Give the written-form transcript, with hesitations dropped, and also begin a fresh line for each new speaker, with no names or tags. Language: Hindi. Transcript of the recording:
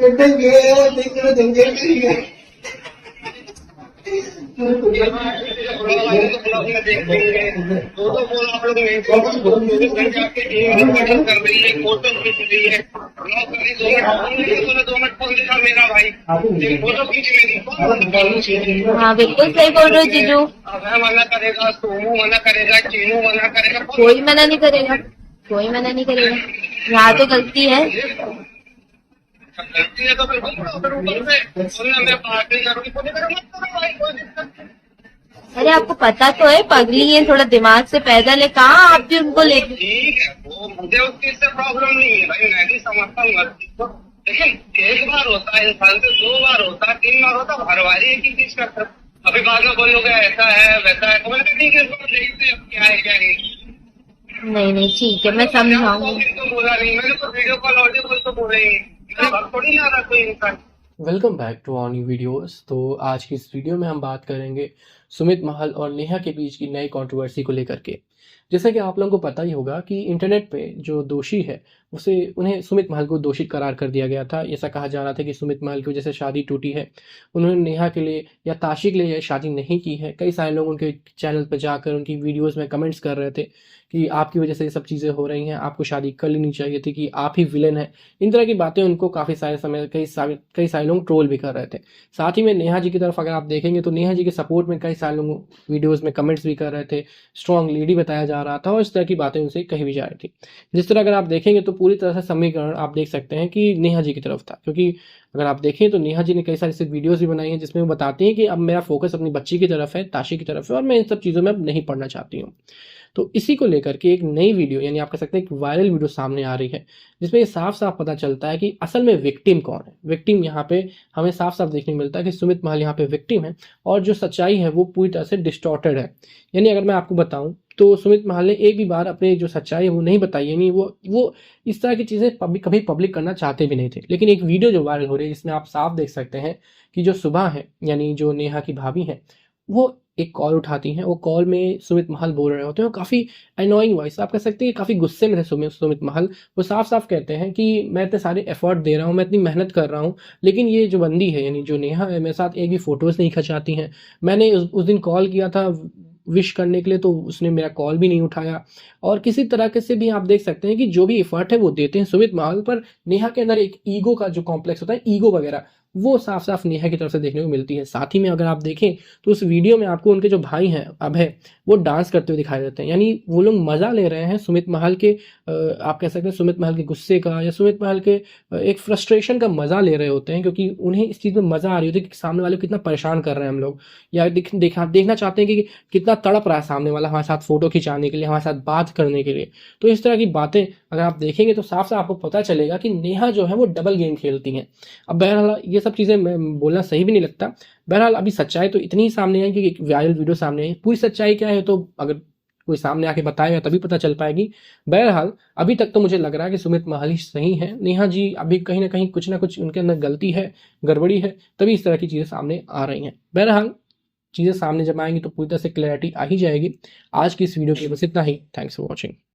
मेरा भाई फोटो खींच मेरी।
हाँ बिल्कुल सही बोल रहे हो जीजू।
मैं मना करेगा, सोमू मना करेगा, चीनू मना करेगा,
कोई मना नहीं करेगा, कोई मना नहीं करेगा। यहाँ तो गलती है।
गलती है तो फिर ऊपर से सुनना, मैं बात नहीं करूँगी, मत करो भाई, कोई दिक्कत नहीं।
अरे आपको पता तो है पगली है, थोड़ा दिमाग से पैदल है, कहाँ आप भी उनको लेके।
ठीक है, वो मुझे उस चीज से प्रॉब्लम नहीं है भाई, मैं भी समझता हूँ हर चीज को। लेकिन एक बार होता है इंसान से, 2 बार होता, 3 बार होता, हर बार एक ही चीज करता। अभी बाद में बोलोगे ऐसा है वैसा है, तो मैंने ठीक है देखते हैं क्या है क्या नहीं।
नहीं ठीक है, मैं समझाऊंगी।
तो बोला नहीं मैंने, तो वीडियो कॉल ऑडियो तो बोला ही मेरे घर थोड़ी ना आ रहा कोई इंसान।
Welcome back to our new videos. तो आज की इस वीडियो में हम बात करेंगे सुमित महल और नेहा के बीच की नई कंट्रोवर्सी को लेकर के। जैसा कि आप लोगों को पता ही होगा कि इंटरनेट पे जो दोषी है उन्हें सुमित महल को दोषी करार कर दिया गया था। ऐसा कहा जा रहा था कि सुमित महल की वजह से शादी टूटी है, उन्होंने नेहा के लिए या ताशी के लिए शादी नहीं की है। कई सारे लोग उनके चैनल पर जाकर उनकी वीडियोज़ में कमेंट्स कर रहे थे कि आपकी वजह से ये सब चीज़ें हो रही हैं, आपको शादी कर लेनी चाहिए थी, कि आप ही विलेन हैं। इन तरह की बातें उनको काफ़ी सारे समय कई सारे लोग ट्रोल भी कर रहे थे। साथ ही में नेहा जी की तरफ अगर आप देखेंगे तो नेहा जी के सपोर्ट में कई सारे लोग वीडियोज़ में कमेंट्स भी कर रहे थे, स्ट्रॉन्ग लेडी बताया जा रहा था और इस तरह की बातें उनसे कही भी जा रही थी। जिस तरह अगर आप देखेंगे तो पूरी तरह से समीकरण आप देख सकते हैं कि नेहा जी की तरफ था, क्योंकि अगर आप देखें तो नेहा जी ने कई सारी वीडियोस भी बनाई हैं जिसमें वो बताती हैं कि अब मेरा फोकस अपनी बच्ची की तरफ है, ताशी की तरफ है, और मैं इन सब चीज़ों में अब नहीं पढ़ना चाहती हूँ। तो इसी को लेकर के एक नई वीडियो, यानी आप कह सकते हैं एक वायरल वीडियो सामने आ रही है, जिसमें ये साफ साफ पता चलता है कि असल में विक्टिम कौन है। विक्टिम यहाँ पे हमें साफ साफ देखने को मिलता है कि सुमित महल यहाँ पे विक्टिम है, और जो सच्चाई है वो पूरी तरह से डिस्टॉर्टेड है। यानी अगर मैं आपको बताऊं तो सुमित महल ने एक भी बार अपनी जो सच्चाई है वो नहीं बताई, यानी वो इस तरह की चीज़ें कभी पब्लिक करना चाहते भी नहीं थे। लेकिन एक वीडियो जो वायरल हो रही है जिसमें आप साफ देख सकते हैं कि जो सुबह है, यानी जो नेहा की भाभी है, वो एक कॉल उठाती हैं। वो कॉल में सुमित महल बोल रहे होते हैं, काफ़ी अनोइंग वॉइस, आप कह सकते हैं काफ़ी गुस्से में थे सुमित महल। वो साफ साफ कहते हैं कि मैं इतने सारे एफर्ट दे रहा हूँ, मैं इतनी मेहनत कर रहा हूँ, लेकिन ये जो बंदी है यानी जो नेहा है मेरे साथ एक भी फ़ोटोज़ नहीं खिंचाती हैं। मैंने उस दिन कॉल किया था विश करने के लिए, तो उसने मेरा कॉल भी नहीं उठाया। और किसी तरह के से भी आप देख सकते हैं कि जो भी एफर्ट है वो देते हैं सुमित महल, पर नेहा के अंदर एक ईगो का जो कॉम्प्लेक्स होता है, ईगो वगैरह, वो साफ साफ नेहा की तरफ से देखने को मिलती है। साथ ही में अगर आप देखें तो उस वीडियो में आपको उनके जो भाई हैं अभय, वो डांस करते हुए दिखाई देते हैं। यानी वो लोग मज़ा ले रहे हैं सुमित महल के, आप कह सकते हैं सुमित महल के गुस्से का, या सुमित महल के एक फ्रस्ट्रेशन का मज़ा ले रहे होते हैं, क्योंकि उन्हें इस चीज़ में मज़ा आ रही होती है कि सामने वाले को कितना परेशान कर रहे हैं हम लोग, या देखना चाहते हैं कि कितना तड़प रहा है सामने वाला हमारे साथ फ़ोटो खिंचाने के लिए, हमारे साथ बात करने के लिए। तो इस तरह की बातें अगर आप देखेंगे तो साफ साफ आपको पता चलेगा कि नेहा जो है वो डबल गेम खेलती हैं। अब बहरहाल ये सब चीज़ें मैं बोलना सही भी नहीं लगता। बहरहाल अभी सच्चाई तो इतनी ही सामने आई कि एक वायरल वीडियो सामने आई, पूरी सच्चाई क्या है तो अगर कोई सामने आके बताएगा तभी पता चल पाएगी। बहरहाल अभी तक तो मुझे लग रहा है कि सुमित महल ही सही है, नेहा जी अभी कहीं ना कुछ उनके अंदर गलती है, गड़बड़ी है, तभी इस तरह की चीज़ें सामने आ रही हैं। बहरहाल चीज़ें सामने जब आएंगी तो पूरी तरह से क्लैरिटी आ ही जाएगी। आज की इस वीडियो के लिए बस इतना ही। Thanks for watching.